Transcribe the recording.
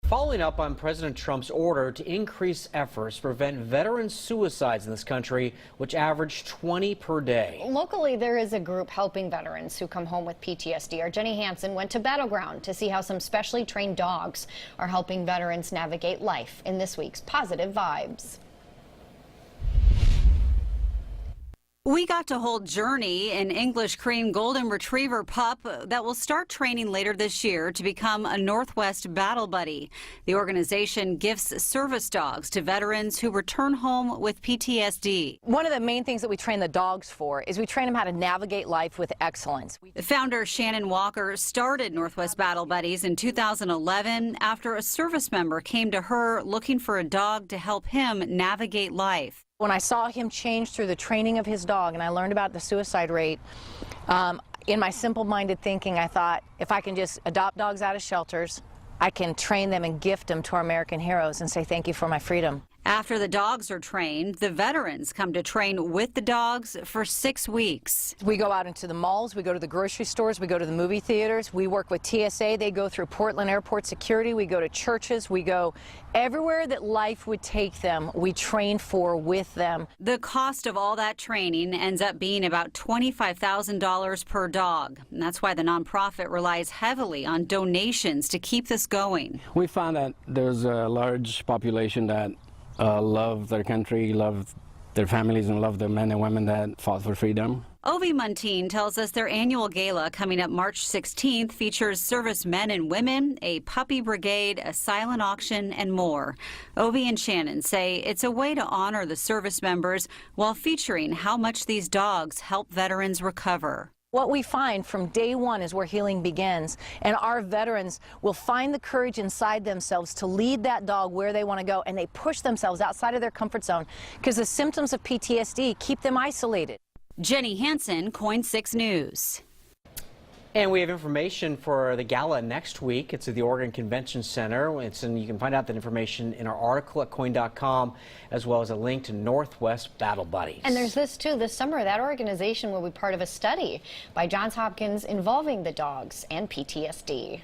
Following up on President Trump's order to increase efforts to prevent veteran suicides in this country, which average 20 per day. Locally, there is a group helping veterans who come home with PTSD. Our Jenny Hansen went to Battleground to see how some specially trained dogs are helping veterans navigate life in this week's Positive Vibes. We got to hold Journey, an English cream golden retriever pup that will start training later this year to become a Northwest battle buddy. The organization gifts service dogs to veterans who return home with PTSD. One of the main things that we train the dogs for is we train them how to navigate life with excellence. Founder Shannon Walker started Northwest Battle Buddies in 2011 after a service member came to her looking for a dog to help him navigate life. When I saw him change through the training of his dog and I learned about the suicide rate, in my simple-minded thinking, I thought, if I can just adopt dogs out of shelters, I can train them and gift them to our American heroes and say thank you for my freedom. After the dogs are trained, the veterans come to train with the dogs for 6 weeks. We go out into the malls, we go to the grocery stores, we go to the movie theaters, we work with TSA, they go through Portland Airport security, we go to churches, we go everywhere that life would take them, we train for with them. The cost of all that training ends up being about $25,000 per dog. And that's why the nonprofit relies heavily on donations to keep this going. We found that there's a large population that love their country, love their families, and love the men and women that fought for freedom. Ovi Muntean tells us their annual gala coming up March 16th features service men and women, a puppy brigade, a silent auction, and more. Ovi and Shannon say it's a way to honor the service members while featuring how much these dogs help veterans recover. What we find from day one is where healing begins, and our veterans will find the courage inside themselves to lead that dog where they want to go, and they push themselves outside of their comfort zone because the symptoms of PTSD keep them isolated. Jenny Hansen, KOIN 6 News. And we have information for the gala next week. It's at the Oregon Convention Center. You can find out that information in our article at KOIN.com, as well as a link to Northwest Battle Buddies. And there's this too. This summer, that organization will be part of a study by Johns Hopkins involving the dogs and PTSD.